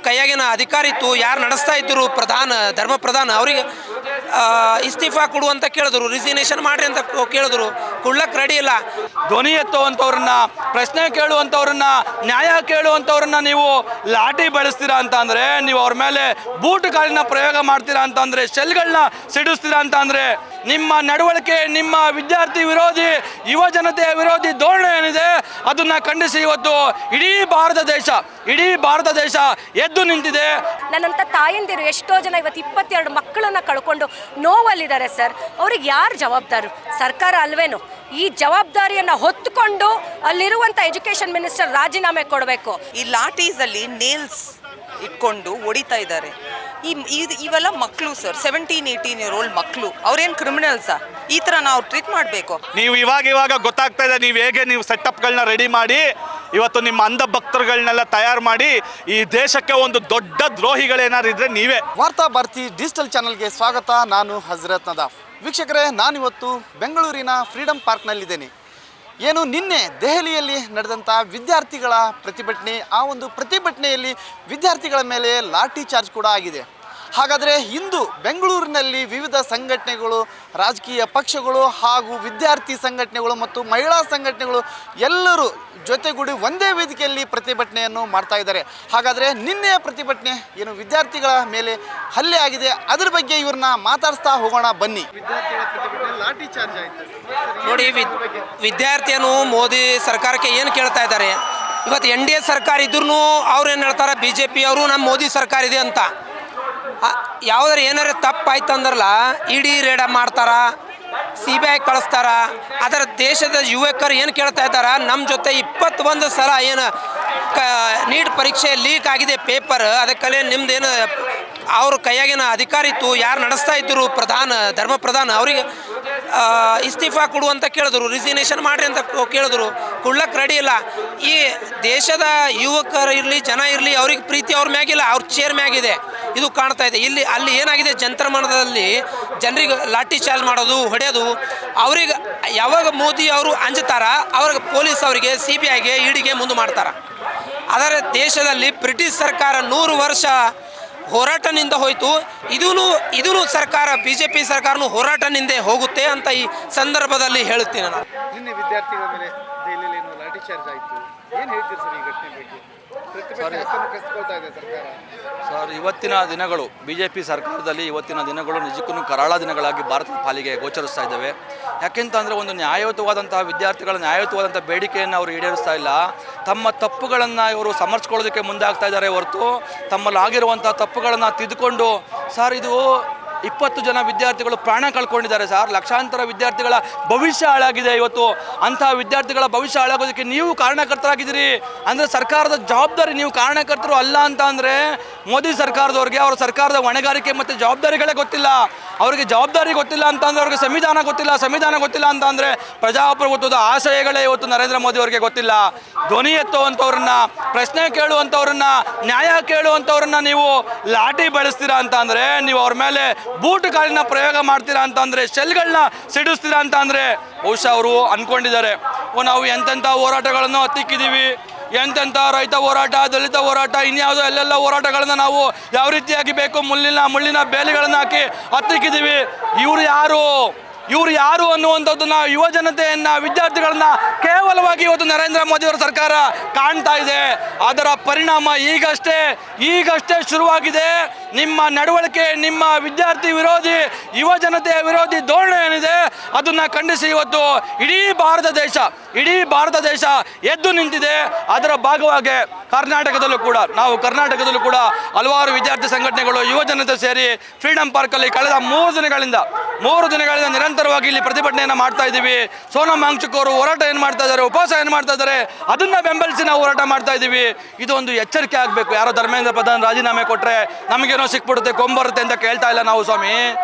ಕೈಯಾಗಿನ ಅಧಿಕಾರ ಇತ್ತು, ಯಾರು ನಡೆಸ್ತಾ ಇದ್ದರು ಧರ್ಮ ಪ್ರಧಾನ ಅವರಿಗೆ ಇಸ್ತೀಫಾ ಕೊಡು ಅಂತ ಕೇಳಿದ್ರು, ರಿಸಿಗ್ನೇಷನ್ ಮಾಡ್ರಿ ಅಂತ ಕೇಳಿದ್ರು, ಕೊಡ್ಲಕ್ಕೆ ರೆಡಿ ಇಲ್ಲ. ಧ್ವನಿ ಎತ್ತುವಂಥವ್ರನ್ನ, ಪ್ರಶ್ನೆ ಕೇಳುವಂಥವ್ರನ್ನ, ನ್ಯಾಯ ಕೇಳುವಂಥವ್ರನ್ನ ನೀವು ಲಾಠಿ ಬಳಸ್ತೀರಾ ಅಂತ ಅಂದರೆ, ನೀವು ಅವ್ರ ಮೇಲೆ ಬೂಟು ಕಾಲಿನ ಪ್ರಯೋಗ ಮಾಡ್ತೀರಾ ಅಂತ ಅಂದರೆ, ಶೆಲ್ಗಳನ್ನ ಸಿಡಿಸ್ತೀರಾ ಅಂತ ಅಂದರೆ, ನಿಮ್ಮ ನಡವಳಿಕೆ, ನಿಮ್ಮ ವಿದ್ಯಾರ್ಥಿ ವಿರೋಧಿ, ಯುವ ಜನತೆಯ ವಿರೋಧಿ ಧೋರಣೆ ಏನಿದೆ ಅದನ್ನ ಖಂಡಿಸಿ ಇವತ್ತು ಇಡೀ ಭಾರತ ದೇಶ ಎದ್ದು ನಿಂತಿದೆ. ನನ್ನಂಥ ತಾಯಂದಿರು ಎಷ್ಟೋ ಜನ ಇವತ್ತು 22 ಮಕ್ಕಳನ್ನ ಕಳ್ಕೊಂಡು ನೋವಲ್ಲಿದ್ದಾರೆ ಸರ್. ಅವ್ರಿಗೆ ಯಾರು ಜವಾಬ್ದಾರು? ಸರ್ಕಾರ ಅಲ್ವೇನು? ಈ ಜವಾಬ್ದಾರಿಯನ್ನು ಹೊತ್ತುಕೊಂಡು ಅಲ್ಲಿರುವಂಥ ಎಜುಕೇಷನ್ ಮಿನಿಸ್ಟರ್ ರಾಜೀನಾಮೆ ಕೊಡಬೇಕು. ಈ ಲಾಟೀಸಲ್ಲಿ ನೇಲ್ಸ್ ಇಟ್ಕೊಂಡು ಹೊಡಿತಾ ಇದ್ದಾರೆ. ಇವೆಲ್ಲ ಮಕ್ಕಳು ಸರ್, 17-18 ಇಯರ್ ಓಲ್ಡ್ ಮಕ್ಕಳು. ಅವ್ರೇನು ಕ್ರಿಮಿನಲ್ಸಾ? ಈ ಥರ ನಾವು ಟ್ರೀಟ್ ಮಾಡಬೇಕು. ನೀವು ಇವಾಗ ಗೊತ್ತಾಗ್ತಾ ಇದೆ ನೀವು ಹೇಗೆ ನೀವು ಸೆಟಪ್ಗಳನ್ನ ರೆಡಿ ಮಾಡಿ ಇವತ್ತು ನಿಮ್ಮ ಅಂಧ ಭಕ್ತರುಗಳನ್ನೆಲ್ಲ ತಯಾರು ಮಾಡಿ ಈ ದೇಶಕ್ಕೆ ಒಂದು ದೊಡ್ಡ ದ್ರೋಹಿಗಳೇನಾದ್ರು ಇದ್ರೆ ನೀವೇ. ವಾರ್ತಾ ಭಾರತಿ ಡಿಜಿಟಲ್ ಚಾನಲ್ಗೆ ಸ್ವಾಗತ. ನಾನು ಹಜರತ್ ನದಾಫ್. ವೀಕ್ಷಕರೇ, ನಾನಿವತ್ತು ಬೆಂಗಳೂರಿನ ಫ್ರೀಡಂ ಪಾರ್ಕ್ನಲ್ಲಿದ್ದೇನೆ. ಏನು ನಿನ್ನೆ ದೆಹಲಿಯಲ್ಲಿ ನಡೆದಂಥ ವಿದ್ಯಾರ್ಥಿಗಳ ಪ್ರತಿಭಟನೆ, ಆ ಒಂದು ಪ್ರತಿಭಟನೆಯಲ್ಲಿ ವಿದ್ಯಾರ್ಥಿಗಳ ಮೇಲೆ ಲಾಠಿ ಚಾರ್ಜ್ ಕೂಡ ಆಗಿದೆ. ಹಾಗಾದರೆ ಇಂದು ಬೆಂಗಳೂರಿನಲ್ಲಿ ವಿವಿಧ ಸಂಘಟನೆಗಳು, ರಾಜಕೀಯ ಪಕ್ಷಗಳು ಹಾಗೂ ವಿದ್ಯಾರ್ಥಿ ಸಂಘಟನೆಗಳು ಮತ್ತು ಮಹಿಳಾ ಸಂಘಟನೆಗಳು ಎಲ್ಲರೂ ಜೊತೆಗೂಡಿ ಒಂದೇ ವೇದಿಕೆಯಲ್ಲಿ ಪ್ರತಿಭಟನೆಯನ್ನು ಮಾಡ್ತಾ ಇದ್ದಾರೆ. ಹಾಗಾದರೆ ನಿನ್ನೆಯ ಪ್ರತಿಭಟನೆ ಏನು ವಿದ್ಯಾರ್ಥಿಗಳ ಮೇಲೆ ಹಲ್ಲೆ ಆಗಿದೆ, ಅದರ ಬಗ್ಗೆ ಇವ್ರನ್ನ ಮಾತಾಡಿಸ್ತಾ ಹೋಗೋಣ ಬನ್ನಿ. ವಿದ್ಯಾರ್ಥಿಗಳ ಪ್ರತಿಭಟನೆ ಲಾಠಿ ಚಾರ್ಜ್ ಆಯಿತು ನೋಡಿ. ವಿದ್ಯಾರ್ಥಿಯನ್ನು ಮೋದಿ ಸರ್ಕಾರಕ್ಕೆ ಏನು ಕೇಳ್ತಾ ಇದ್ದಾರೆ? ಇವತ್ತು NDA ಸರ್ಕಾರ ಇದ್ರೂ ಅವ್ರು ಏನು ಹೇಳ್ತಾರೆ, BJP ಅವರು ನಮ್ಮ ಮೋದಿ ಸರ್ಕಾರ ಇದೆ ಅಂತ. ಯಾವುದಾರು ಏನಾರ ತಪ್ಪಾಯ್ತು ಅಂದ್ರಲ್ಲ ಇಡಿ ರೇಡ ಮಾಡ್ತಾರ, CBI ಕಳಿಸ್ತಾರ. ಅದರ ದೇಶದ ಯುವಕರು ಏನು ಕೇಳ್ತಾ ಇದ್ದಾರೆ, ನಮ್ಮ ಜೊತೆ 21 ಸಲ ಏನು ನೀಟ್ ಪರೀಕ್ಷೆ ಲೀಕ್ ಆಗಿದೆ ಪೇಪರ್, ಅದಕ್ಕಲ್ಲೇ ನಿಮ್ದೇನು ಅವ್ರ ಕೈಯಾಗಿನ ಅಧಿಕಾರ ಇತ್ತು, ಯಾರು ನಡೆಸ್ತಾ ಇದ್ದರು ಧರ್ಮ ಪ್ರಧಾನ ಅವರಿಗೆ ಇಸ್ತೀಫಾ ಕೊಡು ಅಂತ ಕೇಳಿದ್ರು, ರಿಸಿಗ್ನೇಷನ್ ಮಾಡ್ರಿ ಅಂತ ಕೇಳಿದ್ರು, ಕೊಡ್ಲಕ್ಕೆ ರೆಡಿ ಇಲ್ಲ. ಈ ದೇಶದ ಯುವಕರು ಇರಲಿ, ಜನ ಇರಲಿ, ಅವ್ರಿಗೆ ಪ್ರೀತಿ ಅವ್ರ ಮ್ಯಾಗಿಲ್ಲ, ಅವ್ರ ಚೇರ್ ಮ್ಯಾಗಿದೆ. ಇದು ಕಾಣ್ತಾ ಇದೆ. ಅಲ್ಲಿ ಏನಾಗಿದೆ, ಜಂತರ ಮಂತರದಲ್ಲಿ ಜನರಿಗೆ ಲಾಠಿ ಚಾರ್ಜ್ ಮಾಡೋದು, ಹೊಡೆಯೋದು. ಅವ್ರಿಗೆ ಯಾವಾಗ ಮೋದಿ ಅವರು ಅಂಜುತ್ತಾರ, ಅವ್ರಿಗೆ ಪೊಲೀಸ್ ಅವರಿಗೆ CBIಗೆ ಇಡಿಗೆ ಮುಂದೆ ಮಾಡ್ತಾರೆ. ಅದರ ದೇಶದಲ್ಲಿ ಬ್ರಿಟಿಷ್ ಸರ್ಕಾರ 100 ವರ್ಷ ಹೋರಾಟನಿಂದ ಹೋಯಿತು. ಇದೂ ಸರ್ಕಾರ, BJP ಸರ್ಕಾರನೂ ಹೋರಾಟನಿಂದ ಹೋಗುತ್ತೆ ಅಂತ ಈ ಸಂದರ್ಭದಲ್ಲಿ ಹೇಳುತ್ತೇನೆ ನಾನು. ನಿನ್ನೆ ವಿದ್ಯಾರ್ಥಿಗಳ ಮೇಲೆ ದೆಹಲಿಯಲ್ಲಿ ಏನು ಲಾಠಿ ಚಾರ್ಜ್ ಆಯಿತು, ಏನು ಹೇಳ್ತೀರಿ ಸರ್ ಈ ಘಟನೆ ಬಗ್ಗೆ? ಸರ್, ಇವತ್ತಿನ ದಿನಗಳು BJP ಸರ್ಕಾರದಲ್ಲಿ ಇವತ್ತಿನ ದಿನಗಳು ನಿಜಕ್ಕೂ ಕರಾಳ ದಿನಗಳಾಗಿ ಭಾರತದ ಪಾಲಿಗೆ ಗೋಚರಿಸ್ತಾ ಇದ್ದಾವೆ. ಯಾಕೆಂತಂದರೆ ಒಂದು ನ್ಯಾಯಯುತವಾದಂತಹ ವಿದ್ಯಾರ್ಥಿಗಳ ನ್ಯಾಯಯುತವಾದಂಥ ಬೇಡಿಕೆಯನ್ನು ಅವರು ಈಡೇರಿಸ್ತಾ ಇಲ್ಲ. ತಮ್ಮ ತಪ್ಪುಗಳನ್ನು ಇವರು ಸಮರ್ಸ್ಕೊಳ್ಳೋದಕ್ಕೆ ಮುಂದಾಗ್ತಾ ಇದ್ದಾರೆ ಹೊರತು ತಮ್ಮಲ್ಲಾಗಿರುವಂಥ ತಪ್ಪುಗಳನ್ನು ತಿದ್ದುಕೊಂಡು, ಸರ್ ಇದು 20 ಜನ ವಿದ್ಯಾರ್ಥಿಗಳು ಪ್ರಾಣ ಕಳ್ಕೊಂಡಿದ್ದಾರೆ ಸರ್. ಲಕ್ಷಾಂತರ ವಿದ್ಯಾರ್ಥಿಗಳ ಭವಿಷ್ಯ ಹಾಳಾಗಿದೆ. ಇವತ್ತು ಅಂತಹ ವಿದ್ಯಾರ್ಥಿಗಳ ಭವಿಷ್ಯ ಹಾಳಾಗೋದಕ್ಕೆ ನೀವು ಕಾರಣಕರ್ತರಾಗಿದ್ದೀರಿ. ಅಂದರೆ ಸರ್ಕಾರದ ಜವಾಬ್ದಾರಿ, ನೀವು ಕಾರಣಕರ್ತರು ಅಲ್ಲ ಅಂತ ಅಂದರೆ ಮೋದಿ ಸರ್ಕಾರದವ್ರಿಗೆ ಅವರ ಸರ್ಕಾರದ ಹೊಣೆಗಾರಿಕೆ ಮತ್ತು ಜವಾಬ್ದಾರಿಗಳೇ ಗೊತ್ತಿಲ್ಲ. ಅವರಿಗೆ ಜವಾಬ್ದಾರಿ ಗೊತ್ತಿಲ್ಲ ಅಂತಂದರೆ ಅವ್ರಿಗೆ ಸಂವಿಧಾನ ಗೊತ್ತಿಲ್ಲ ಅಂತ ಅಂದರೆ ಪ್ರಜಾಪ್ರಭುತ್ವದ ಆಶಯಗಳೇ ಇವತ್ತು ನರೇಂದ್ರ ಮೋದಿ ಅವರಿಗೆ ಗೊತ್ತಿಲ್ಲ. ಧ್ವನಿ ಎತ್ತುವಂಥವ್ರನ್ನ, ಪ್ರಶ್ನೆ ಕೇಳುವಂಥವ್ರನ್ನ, ನ್ಯಾಯ ಕೇಳುವಂಥವ್ರನ್ನ ನೀವು ಲಾಠಿ ಬಳಸ್ತೀರಾ ಅಂತ ಅಂದರೆ, ನೀವು ಅವ್ರ ಮೇಲೆ ಬೂಟು ಕಾಲಿನ ಪ್ರಯೋಗ ಮಾಡ್ತೀರಾ ಅಂತ ಅಂದರೆ, ಶೆಲ್ಗಳನ್ನ ಸಿಡಿಸ್ತೀರಾ ಅಂತ ಅಂದರೆ, ಬಹುಶಃ ಅವರು ಅಂದ್ಕೊಂಡಿದ್ದಾರೆ ನಾವು ಎಂತೆಂಥ ಹೋರಾಟಗಳನ್ನು ಹತ್ತಿಕ್ಕಿದ್ದೀವಿ, ಎಂತೆಂಥ ರೈತ ಹೋರಾಟ, ದಲಿತ ಹೋರಾಟ, ಇನ್ಯಾವುದೋ ಎಲ್ಲೆಲ್ಲ ಹೋರಾಟಗಳನ್ನು ನಾವು ಯಾವ ರೀತಿಯಾಗಿ ಬೇಕು ಮುಳ್ಳಿನ ಬೇಲಿಗಳನ್ನು ಹಾಕಿ ಹತ್ತಿಕ್ಕಿದ್ದೀವಿ. ಇವರು ಯಾರು ಅನ್ನುವಂಥದ್ದನ್ನ ಯುವ ಜನತೆಯನ್ನ, ವಿದ್ಯಾರ್ಥಿಗಳನ್ನ ಕೇವಲವಾಗಿ ಇವತ್ತು ನರೇಂದ್ರ ಮೋದಿ ಅವರ ಸರ್ಕಾರ ಕಾಣ್ತಾ ಇದೆ. ಅದರ ಪರಿಣಾಮ ಈಗಷ್ಟೇ ಶುರುವಾಗಿದೆ. ನಿಮ್ಮ ನಡವಳಿಕೆ, ನಿಮ್ಮ ವಿದ್ಯಾರ್ಥಿ ವಿರೋಧಿ, ಯುವ ಜನತೆಯ ವಿರೋಧಿ ಧೋರಣೆ ಏನಿದೆ ಅದನ್ನ ಖಂಡಿಸಿ ಇವತ್ತು ಇಡೀ ಭಾರತ ದೇಶ ಎದ್ದು ನಿಂತಿದೆ. ಅದರ ಭಾಗವಾಗಿ ಕರ್ನಾಟಕದಲ್ಲೂ ಕೂಡ ಹಲವಾರು ವಿದ್ಯಾರ್ಥಿ ಸಂಘಟನೆಗಳು, ಯುವ ಜನತೆ ಸೇರಿ ಫ್ರೀಡಂ ಪಾರ್ಕಲ್ಲಿ ಕಳೆದ 3 ದಿನಗಳಿಂದ ನಿರಂತರವಾಗಿ ಇಲ್ಲಿ ಪ್ರತಿಭಟನೆಯನ್ನು ಮಾಡ್ತಾ ಇದ್ದೀವಿ. ಸೋನಂ ವಾಂಗ್ಚುಕ್ ಅವರು ಹೋರಾಟ ಏನು ಮಾಡ್ತಾ ಇದ್ದಾರೆ, ಉಪವಾಸ ಏನು ಮಾಡ್ತಾ ಇದ್ದಾರೆ, ಅದನ್ನ ಬೆಂಬಲಿಸಿ ನಾವು ಹೋರಾಟ ಮಾಡ್ತಾ ಇದ್ದೀವಿ. ಇದು ಒಂದು ಎಚ್ಚರಿಕೆ ಆಗಬೇಕು. ಯಾರೋ ಧರ್ಮೇಂದ್ರ ಪ್ರಧಾನ್ ರಾಜೀನಾಮೆ ಕೊಟ್ಟರೆ ನಮಗೇನೋ ಸಿಕ್ಬಿಡುತ್ತೆ, ಕೊಂಬರುತ್ತೆ ಅಂತ ಕೇಳ್ತಾ ಇಲ್ಲ ನಾವು ಸ್ವಾಮಿ.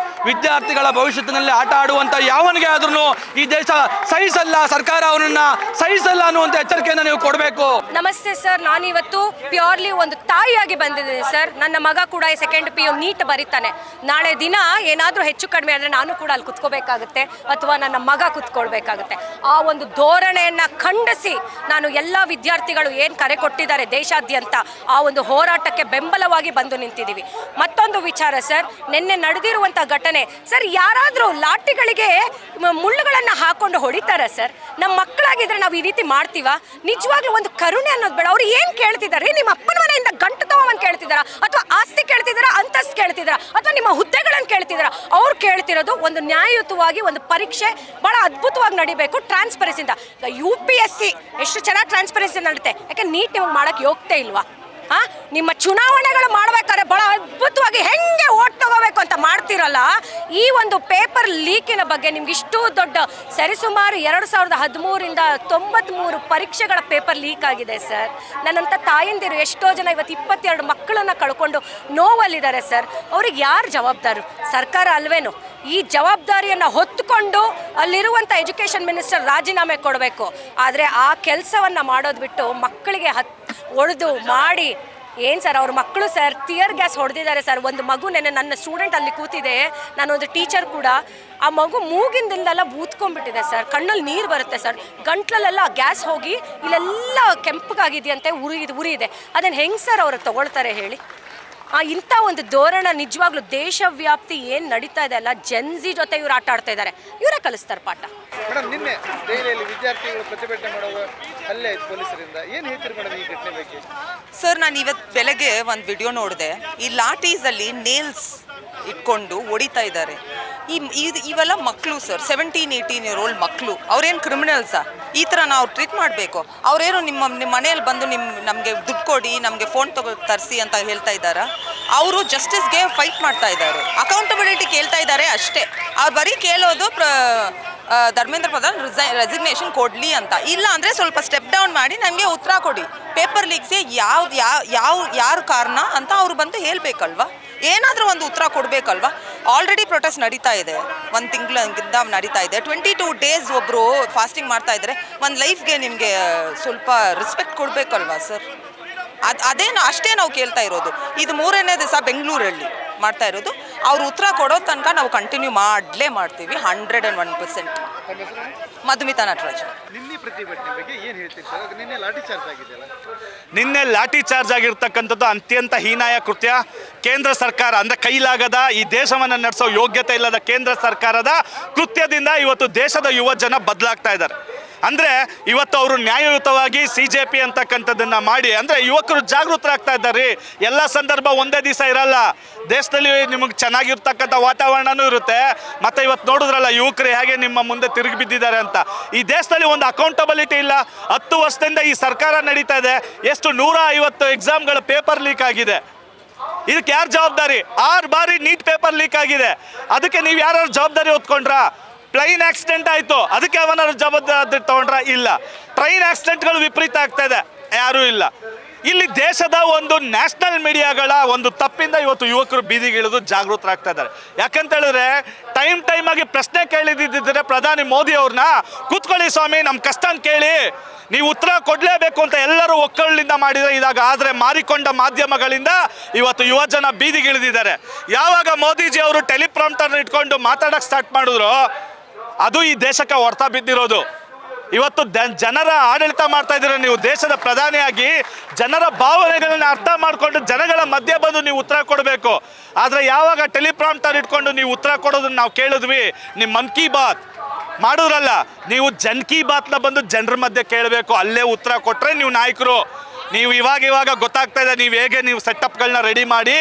ವಿದ್ಯಾರ್ಥಿಗಳ ಭವಿಷ್ಯತ್ತಿನಲ್ಲಿ ಆಟ ಆಡುವಂಥ ಯಾವನಿಗೆ ಆದ್ರೂ ಈ ದೇಶ ಸಹಿಸಲ್ಲ, ಸರ್ಕಾರ ಅವನನ್ನ ಸಹಿಸಲ್ಲ ಅನ್ನುವಂಥ ಎಚ್ಚರಿಕೆಯನ್ನು ನೀವು ಕೊಡಬೇಕು. ನಮಸ್ತೆ ಸರ್, ನಾನಿವತ್ತು ಪ್ಯೂರ್ಲಿ ಒಂದು ತಾಯಿಯಾಗಿ ಬಂದಿದ್ದೀನಿ ಸರ್. ನನ್ನ ಮಗ ಕೂಡ 2nd PU ನೀಟ್ ಬರೀತಾನೆ. ನಾಳೆ ದಿನ ಏನಾದರೂ ಹೆಚ್ಚು ಕಡಿಮೆ ಆದರೆ ನಾನು ಕೂಡ ಅಲ್ಲಿ ಕುತ್ಕೋಬೇಕಾಗುತ್ತೆ. ಕೂತ್ಕೊಳ್ಬೇಕಾಗುತ್ತೆ ಅಥವಾ ನನ್ನ ಮಗ ಕೂತ್ಕೊಳ್ಬೇಕಾಗುತ್ತೆ. ಆ ಒಂದು ಧೋರಣೆಯನ್ನು ಖಂಡಿಸಿ ನಾನು ಎಲ್ಲ ವಿದ್ಯಾರ್ಥಿಗಳು ಏನು ಕರೆ ಕೊಟ್ಟಿದ್ದಾರೆ ದೇಶಾದ್ಯಂತ ಆ ಒಂದು ಹೋರಾಟಕ್ಕೆ ಬೆಂಬಲವಾಗಿ ಬಂದು ನಿಂತಿದ್ದೀವಿ. ಮತ್ತೊಂದು ವಿಚಾರ ಸರ್, ನಿನ್ನೆ ನಡೆದಿರುವಂಥ ಘಟನೆ ಸರ್, ಯಾರಾದರೂ ಲಾಠಿಗಳಿಗೆ ಮುಳ್ಳುಗಳನ್ನು ಹಾಕೊಂಡು ಹೊಡಿತಾರ ಸರ್? ನಮ್ಮ ಮಕ್ಕಳಾಗಿದ್ರೆ ನಾವು ಈ ರೀತಿ ಮಾಡ್ತೀವ? ನಿಜವಾಗ್ಲೂ ಒಂದು ಕರುಣೆ ಅನ್ನೋದು ಬೇಡ. ಅವ್ರು ಏನು ಕೇಳ್ತಿದ್ದಾರೆ? ನಿಮ್ಮ ಅಪ್ಪನ ಮನೆಯಿಂದ ಗಂಟು ತಗೊಂಡು ಕೇಳ್ತಿದ್ದಾರಾ ಅಥವಾ ಆಸ್ತಿ ಕೇಳ್ತಿದ್ದಾರಾ, ಅಂತಸ್ತು ಕೇಳ್ತಿದ್ದಾರಾ ಅಥವಾ ನಿಮ್ಮ ಹುದ್ದೆಗಳನ್ನು ಕೇಳ್ತಿದ್ದಾರಾ? ಅವ್ರು ಕೇಳ್ತಿರೋದು ಒಂದು ನ್ಯಾಯಯುತವಾಗಿ ಒಂದು ಪರೀಕ್ಷೆ ಭಾಳ ಅದ್ಭುತವಾಗಿ ನಡಿಬೇಕು ಟ್ರಾನ್ಸ್ಪರೆನ್ಸಿಂದ. UPSC ಎಷ್ಟು ಚೆನ್ನಾಗಿ ಟ್ರಾನ್ಸ್ಪರೆನ್ಸಿ ನಡುತ್ತೆ, ಯಾಕೆ ನೀಟ್ ನಿಮಗೆ ಮಾಡೋಕ್ಕೆ ಯೋಗ್ಯತೆ ಇಲ್ವಾ? ನಿಮ್ಮ ಚುನಾವಣೆಗಳು ಮಾಡ್ಬೇಕಾದ್ರೆ ಭಾಳ ಅದ್ಭುತವಾಗಿ ಹೆಂಗೆ ಓಟ್ ತಗೋಬೇಕು ಅಂತ ಮಾಡ್ತಿರಲ್ಲ. ಈ ಒಂದು ಪೇಪರ್ ಲೀಕಿನ ಬಗ್ಗೆ ನಿಮ್ಗೆ ಇಷ್ಟು ದೊಡ್ಡ ಸರಿಸುಮಾರು 2013ರಿಂದ 93 ಪರೀಕ್ಷೆಗಳ ಪೇಪರ್ ಲೀಕ್ ಆಗಿದೆ ಸರ್. ನನ್ನಂಥ ತಾಯಂದಿರು ಎಷ್ಟೋ ಜನ ಇವತ್ತು 22 ಮಕ್ಕಳನ್ನು ಕಳ್ಕೊಂಡು ನೋವಲ್ಲಿದ್ದಾರೆ ಸರ್. ಅವ್ರಿಗೆ ಯಾರು ಜವಾಬ್ದಾರು? ಸರ್ಕಾರ ಅಲ್ವೇನು? ಈ ಜವಾಬ್ದಾರಿಯನ್ನು ಹೊತ್ತುಕೊಂಡು ಅಲ್ಲಿರುವಂಥ ಎಜುಕೇಷನ್ ಮಿನಿಸ್ಟರ್ ರಾಜೀನಾಮೆ ಕೊಡಬೇಕು. ಆದರೆ ಆ ಕೆಲಸವನ್ನು ಮಾಡೋದು ಬಿಟ್ಟು ಮಕ್ಕಳಿಗೆ ಹೊಡೆದು ಮಾಡಿ ಏನು ಸರ್, ಅವ್ರ ಮಕ್ಕಳು ಸರ್ ಟಿಯರ್ ಗ್ಯಾಸ್ ಹೊಡೆದಿದ್ದಾರೆ ಸರ್. ಒಂದು ಮಗು ನೆನೆ ನನ್ನ ಸ್ಟೂಡೆಂಟ್ ಅಲ್ಲಿ ಕೂತಿದೆ, ನಾನೊಂದು ಟೀಚರ್ ಕೂಡ. ಆ ಮಗು ಮೂಗಿಂದೆಲ್ಲ ಊದ್ಕೊಂಡ್ಬಿಟ್ಟಿದೆ ಸರ್, ಕಣ್ಣಲ್ಲಿ ನೀರು ಬರುತ್ತೆ ಸರ್, ಗಂಟ್ಲಲ್ಲೆಲ್ಲ ಗ್ಯಾಸ್ ಹೋಗಿ ಇಲ್ಲೆಲ್ಲ ಕೆಂಪಗಾಗಿದೆಯಂತೆ, ಉರಿ ಇದೆ. ಅದನ್ನು ಹೆಂಗೆ ಸರ್ ಅವ್ರು ತಗೊಳ್ತಾರೆ ಹೇಳಿ? ಇಂಥ ಒಂದು ಧೋರಣೆ ನಿಜವಾಗ್ಲೂ ದೇಶವ್ಯಾಪ್ತಿ ಏನು ನಡೀತಾ ಇದೆ ಅಲ್ಲ, ಜೆನ್ಜಿ ಜೊತೆ ಇವ್ರು ಆಟ ಆಡ್ತಾ ಇದ್ದಾರೆ, ಇವರೇ ಕಲಿಸ್ತಾರೆ ಪಾಠ. ಮೇಡಮ್, ನಿನ್ನೆ ದೆಹಲಿಯಲ್ಲಿ ವಿದ್ಯಾರ್ಥಿಗಳು ಪ್ರತಿಭಟನೆ ಮಾಡುವ ಹಲ್ಲೆ ಆಯ್ತು ಪೊಲೀಸರಿಂದ, ಏನು ಹೇಳ್ತೀರಿ ಮೇಡಮ್ ಈ ಘಟನೆ ಬಗ್ಗೆ? ಸರ್, ನಾನು ಇವತ್ತು ಬೆಳಗ್ಗೆ ಒಂದು ವಿಡಿಯೋ ನೋಡಿದೆ. ಈ ಲಾಠೀಸಲ್ಲಿ ನೇಲ್ಸ್ ಇಟ್ಕೊಂಡು ಹೊಡಿತಾ ಇದ್ದಾರೆ. ಇವೆಲ್ಲ ಮಕ್ಕಳು ಸರ್, 17-18 ಇಯರ್ ಓಲ್ಡ್ ಮಕ್ಕಳು. ಅವ್ರೇನು ಕ್ರಿಮಿನಲ್ಸಾ? ಈ ಥರ ನಾವು ಟ್ರೀಟ್ ಮಾಡಬೇಕು? ಅವರೇನು ನಿಮ್ಮ ಮನೆಯಲ್ಲಿ ಬಂದು ನಮಗೆ ದುಡ್ಡು ಕೊಡಿ, ನಮಗೆ ಫೋನ್ ತರಿಸಿ ಅಂತ ಹೇಳ್ತಾ ಇದ್ದಾರಾ? ಅವರು ಜಸ್ಟಿಸ್ಗೆ ಫೈಟ್ ಮಾಡ್ತಾ ಇದ್ದಾರೆ, ಅಕೌಂಟಬಿಲಿಟಿ ಕೇಳ್ತಾ ಇದ್ದಾರೆ ಅಷ್ಟೇ. ಅವ್ರು ಬರೀ ಕೇಳೋದು ಧರ್ಮೇಂದ್ರ ಪ್ರಧಾನ್ ರೆಸಿಗ್ನೇಷನ್ ಕೊಡಲಿ ಅಂತ. ಇಲ್ಲ ಅಂದರೆ ಸ್ವಲ್ಪ ಸ್ಟೆಪ್ ಡೌನ್ ಮಾಡಿ ನಮಗೆ ಉತ್ತರ ಕೊಡಿ. ಪೇಪರ್ ಲೀಕ್ಸ್ಗೆ ಯಾರು ಕಾರಣ ಅಂತ ಅವರು ಬಂದು ಹೇಳಬೇಕಲ್ವಾ? ಏನಾದರೂ ಒಂದು ಉತ್ತರ ಕೊಡಬೇಕಲ್ವಾ? ಆಲ್ರೆಡಿ ಪ್ರೊಟೆಸ್ಟ್ ನಡೀತಾ ಇದೆ, 1 ತಿಂಗಳಿಂದ ನಡೀತಾ ಇದೆ. 22 ಡೇಸ್ ಒಬ್ಬರು ಫಾಸ್ಟಿಂಗ್ ಮಾಡ್ತಾ ಇದ್ದಾರೆ. ಒಂದು ಲೈಫ್ಗೆ ನಿಮಗೆ ಸ್ವಲ್ಪ ರೆಸ್ಪೆಕ್ಟ್ ಕೊಡಬೇಕಲ್ವಾ ಸರ್? ಅಷ್ಟೇ ನಾವು ಕೇಳ್ತಾ ಇರೋದು. ಇದು 3ನೇ ದಿವಸ ಬೆಂಗಳೂರಲ್ಲಿ ಮಾಡ್ತಾ ಇರೋದು. ಅವ್ರು ಉತ್ತರ ಕೊಡೋ ತನಕ ನಾವು ಕಂಟಿನ್ಯೂ ಮಾಡ್ತೀವಿ 101%. ಮಧುಮಿತಾ ನಟರಾಜ್. ನಿನ್ನೆ ಪ್ರತಿಭಟನೆ ಬಗ್ಗೆ ಏನು ಹೇಳ್ತೀರಿ ಸರ್? ನಿನ್ನೆ ಲಾಠಿ ಚಾರ್ಜ್ ಆಗಿದೆಯಲ್ಲ? ನಿನ್ನೆ ಲಾಠಿ ಚಾರ್ಜ್ ಆಗಿರ್ತಕ್ಕಂಥದ್ದು ಅತ್ಯಂತ ಹೀನಾಯ ಕೃತ್ಯ. ಕೇಂದ್ರ ಸರ್ಕಾರ ಅಂದರೆ ಕೈಲಾಗದ, ಈ ದೇಶವನ್ನು ನಡೆಸೋ ಯೋಗ್ಯತೆ ಇಲ್ಲದ ಕೇಂದ್ರ ಸರ್ಕಾರದ ಕೃತ್ಯದಿಂದ ಇವತ್ತು ದೇಶದ ಯುವ ಜನ ಬದಲಾಗ್ತಾ ಇದ್ದಾರೆ. ಅಂದರೆ ಇವತ್ತು ಅವರು ನ್ಯಾಯಯುತವಾಗಿ CJP ಅಂತಕ್ಕಂಥದ್ದನ್ನು ಮಾಡಿ, ಅಂದರೆ ಯುವಕರು ಜಾಗೃತರಾಗ್ತಾ ಇದ್ದಾರೆ. ಎಲ್ಲ ಸಂದರ್ಭ ಒಂದೇ ದಿವಸ ಇರಲ್ಲ. ದೇಶದಲ್ಲಿ ನಿಮಗೆ ಚೆನ್ನಾಗಿರ್ತಕ್ಕಂಥ ವಾತಾವರಣನೂ ಇರುತ್ತೆ. ಮತ್ತು ಇವತ್ತು ನೋಡಿದ್ರಲ್ಲ ಯುವಕರು ಹೇಗೆ ನಿಮ್ಮ ಮುಂದೆ ತಿರುಗಿ ಬಿದ್ದಿದ್ದಾರೆ ಅಂತ. ಈ ದೇಶದಲ್ಲಿ ಒಂದು ಅಕೌಂಟಬಿಲಿಟಿ ಇಲ್ಲ. 10 ವರ್ಷದಿಂದ ಈ ಸರ್ಕಾರ ನಡೀತಾ ಇದೆ. ಎಷ್ಟು 150 ಎಕ್ಸಾಮ್ಗಳ ಪೇಪರ್ ಲೀಕ್ ಆಗಿದೆ. ಇದಕ್ಕೆ ಯಾರು ಜವಾಬ್ದಾರಿ? 6 ಬಾರಿ ನೀಟ್ ಪೇಪರ್ ಲೀಕ್ ಆಗಿದೆ. ಅದಕ್ಕೆ ನೀವು ಯಾರು ಜವಾಬ್ದಾರಿ ಹೊತ್ಕೊಂಡ್ರಾ? ಪ್ಲೈನ್ ಆಕ್ಸಿಡೆಂಟ್ ಆಯಿತು, ಅದಕ್ಕೆ ಅವನಾರು ಜವಾಬ್ದಾರಿ ತಗೊಂಡ್ರ? ಇಲ್ಲ. ಟ್ರೈನ್ ಆಕ್ಸಿಡೆಂಟ್ಗಳು ವಿಪರೀತ ಆಗ್ತಾ ಇದೆ, ಯಾರೂ ಇಲ್ಲ. ಇಲ್ಲಿ ದೇಶದ ಒಂದು ನ್ಯಾಷನಲ್ ಮೀಡಿಯಾಗಳ ಒಂದು ತಪ್ಪಿಂದ ಇವತ್ತು ಯುವಕರು ಬೀದಿಗಿಳಿದು ಜಾಗೃತರಾಗ್ತಾ ಇದ್ದಾರೆ. ಯಾಕಂತ ಹೇಳಿದ್ರೆ ಟೈಮ್ ಆಗಿ ಪ್ರಶ್ನೆ ಕೇಳಿದ್ದಿದ್ದರೆ ಪ್ರಧಾನಿ ಮೋದಿ ಅವ್ರನ್ನ, ಕೂತ್ಕೊಳ್ಳಿ ಸ್ವಾಮಿ, ನಮ್ಮ ಕಷ್ಟನ ಕೇಳಿ, ನೀವು ಉತ್ತರ ಕೊಡಲೇಬೇಕು ಅಂತ ಎಲ್ಲರೂ ಒಕ್ಕಲಿಂದ ಮಾಡಿದರೆ ಇದಾಗ. ಆದರೆ ಮಾರಿಕೊಂಡ ಮಾಧ್ಯಮಗಳಿಂದ ಇವತ್ತು ಯುವ ಜನ ಬೀದಿಗಿಳಿದಿದ್ದಾರೆ. ಯಾವಾಗ ಮೋದಿಜಿ ಅವರು ಟೆಲಿಪ್ರಾಂಪ್ಟರ್ ಇಟ್ಕೊಂಡು ಮಾತಾಡೋಕ್ಕೆ ಸ್ಟಾರ್ಟ್ ಮಾಡಿದ್ರು, ಅದು ಈ ದೇಶಕ್ಕೆ ಹೊಡ್ತಾ ಬಿದ್ದಿರೋದು. ಇವತ್ತು ಜನರ ಆಡಳಿತ ಮಾಡ್ತಾ ಇದ್ದೀರ ನೀವು. ದೇಶದ ಪ್ರಧಾನಿಯಾಗಿ ಜನರ ಭಾವನೆಗಳನ್ನ ಅರ್ಥ ಮಾಡಿಕೊಂಡು ಜನಗಳ ಮಧ್ಯೆ ಬಂದು ನೀವು ಉತ್ತರ ಕೊಡಬೇಕು. ಆದರೆ ಯಾವಾಗ ಟೆಲಿಪ್ರಾಂಪ್ಟರ್ ಇಟ್ಕೊಂಡು ನೀವು ಉತ್ತರ ಕೊಡೋದನ್ನ ನಾವು ಕೇಳಿದ್ವಿ, ನಿಮ್ಮ ಮನ್ ಕಿ ಬಾತ್ ಮಾಡಿದ್ರಲ್ಲ, ನೀವು ಜನ್ ಕಿ ಬಾತ್ನ ಬಂದು ಜನರ ಮಧ್ಯೆ ಕೇಳಬೇಕು. ಅಲ್ಲೇ ಉತ್ತರ ಕೊಟ್ಟರೆ ನೀವು ನಾಯಕರು. ನೀವು ಇವಾಗ ಗೊತ್ತಾಗ್ತಾ ಇದೆ ನೀವು ಹೇಗೆ ನೀವು ಸೆಟಪ್ಗಳನ್ನ ರೆಡಿ ಮಾಡಿ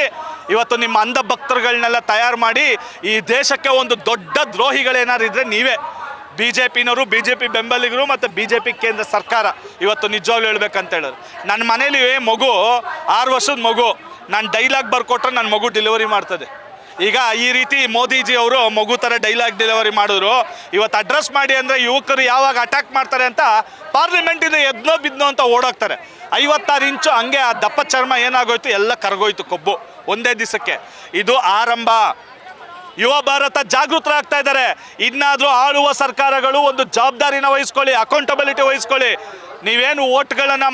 ಇವತ್ತು ನಿಮ್ಮ ಅಂಧ ಭಕ್ತರುಗಳನ್ನೆಲ್ಲ ತಯಾರು ಮಾಡಿ ಈ ದೇಶಕ್ಕೆ ಒಂದು ದೊಡ್ಡ ದ್ರೋಹಿಗಳೇನಾದ್ರು ಇದ್ದರೆ ನೀವೇ. BJPನವರು, BJP ಬೆಂಬಲಿಗರು ಮತ್ತು BJP ಕೇಂದ್ರ ಸರ್ಕಾರ ಇವತ್ತು ನಿಜವಾಗ್ಲೂ ಹೇಳ್ಬೇಕಂತ ಹೇಳಿದ್ರು. ನನ್ನ ಮನೇಲಿ ಮಗು 6 ವರ್ಷದ ಮಗು, ನಾನು ಡೈಲಾಗ್ ಬರ್ಕೊಟ್ರೆ ನನ್ನ ಮಗು ಡೆಲಿವರಿ ಮಾಡ್ತದೆ. ಈಗ ಈ ರೀತಿ ಮೋದಿಜಿ ಅವರು ಮಗು ಥರ ಡೈಲಾಗ್ ಡೆಲಿವರಿ ಮಾಡಿದ್ರು. ಇವತ್ತು ಅಡ್ರೆಸ್ ಮಾಡಿ ಅಂದರೆ ಯುವಕರು ಯಾವಾಗ ಅಟ್ಯಾಕ್ ಮಾಡ್ತಾರೆ ಅಂತ ಪಾರ್ಲಿಮೆಂಟಿಂದ ಎದ್ನೋ ಬಿದ್ನೋ ಅಂತ ಓಡೋಗ್ತಾರೆ. 56 ಇಂಚು ಹಂಗೆ ಆ ದಪ್ಪ ಚರ್ಮ ಏನಾಗೋಯ್ತು, ಎಲ್ಲ ಕರಗೋಯ್ತು ಕೊಬ್ಬು ಒಂದೇ ದಿವಸಕ್ಕೆ. ಇದು ಆರಂಭ. ಯುವ ಭಾರತ ಜಾಗೃತರಾಗ್ತಾ ಇದ್ದಾರೆ. ಇನ್ನಾದರೂ ಆಳುವ ಸರ್ಕಾರಗಳು ಒಂದು ಜವಾಬ್ದಾರಿನ ವಹಿಸ್ಕೊಳ್ಳಿ, ಅಕೌಂಟಬಿಲಿಟಿ ವಹಿಸ್ಕೊಳ್ಳಿ. ನೀವೇನು ಓಟ್ಗಳನ್ನು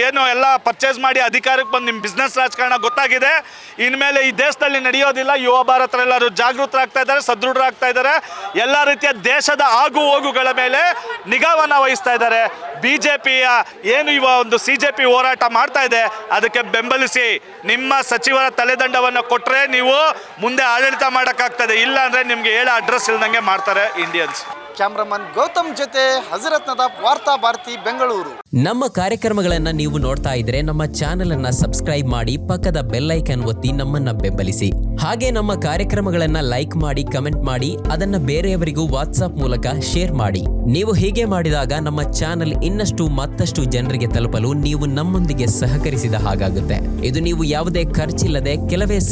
ಏನು ಎಲ್ಲ ಪರ್ಚೇಸ್ ಮಾಡಿ ಅಧಿಕಾರಕ್ಕೆ ಬಂದು ನಿಮ್ಮ ಬಿಸ್ನೆಸ್ ರಾಜಕಾರಣ ಗೊತ್ತಾಗಿದೆ. ಇನ್ಮೇಲೆ ಈ ದೇಶದಲ್ಲಿ ನಡೆಯೋದಿಲ್ಲ. ಯುವ ಭಾರತರೆಲ್ಲರೂ ಜಾಗೃತರಾಗ್ತಾ ಇದ್ದಾರೆ, ಸದೃಢರಾಗ್ತಾ ಇದ್ದಾರೆ. ಎಲ್ಲ ರೀತಿಯ ದೇಶದ ಆಗು ಹೋಗುಗಳ ಮೇಲೆ ನಿಗಾವನ್ನು ವಹಿಸ್ತಾ ಇದ್ದಾರೆ. BJPಯ ಏನು ಒಂದು CJP ಹೋರಾಟ ಮಾಡ್ತಾ ಇದೆ ಅದಕ್ಕೆ ಬೆಂಬಲಿಸಿ. ನಿಮ್ಮ ಸಚಿವರ ತಲೆದಂಡವನ್ನು ಕೊಟ್ಟರೆ ನೀವು ಮುಂದೆ ಆಡಳಿತ ಮಾಡೋಕ್ಕಾಗ್ತದೆ, ಇಲ್ಲ ಅಂದರೆ ನಿಮಗೆ ಹೇಳೋ ಅಡ್ರೆಸ್ ಇಲ್ದಂಗೆ ಮಾಡ್ತಾರೆ ಇಂಡಿಯನ್ಸ್. ಕ್ಯಾಮ್ರಾಮನ್ ಗೌತಮ್ ಜೊತೆ ಹಜರತ್ ನದಾಫ್, ವಾರ್ತಾ ಭಾರತಿ, ಬೆಂಗಳೂರು. ನಮ್ಮ ಕಾರ್ಯಕ್ರಮಗಳನ್ನ ನೀವು ನೋಡ್ತಾ ಇದ್ರೆ ನಮ್ಮ ಚಾನೆಲ್ ಅನ್ನ ಸಬ್ಸ್ಕ್ರೈಬ್ ಮಾಡಿ, ಪಕ್ಕದ ಬೆಲ್ ಐಕನ್ ಒತ್ತಿ ನಮ್ಮನ್ನ ಬೆಂಬಲಿಸಿ. ಹಾಗೆ ನಮ್ಮ ಕಾರ್ಯಕ್ರಮಗಳನ್ನ ಲೈಕ್ ಮಾಡಿ, ಕಮೆಂಟ್ ಮಾಡಿ, ಅದನ್ನ ಬೇರೆಯವರಿಗೂ ವಾಟ್ಸ್ಆಪ್ ಮೂಲಕ ಶೇರ್ ಮಾಡಿ. ನೀವು ಹೀಗೆ ಮಾಡಿದಾಗ ನಮ್ಮ ಚಾನೆಲ್ ಇನ್ನಷ್ಟು ಮತ್ತಷ್ಟು ಜನರಿಗೆ ತಲುಪಲು ನೀವು ನಮ್ಮೊಂದಿಗೆ ಸಹಕರಿಸಿದ ಹಾಗಾಗುತ್ತೆ. ಇದು ನೀವು ಯಾವುದೇ ಖರ್ಚಿಲ್ಲದೆ ಕೆಲವೇ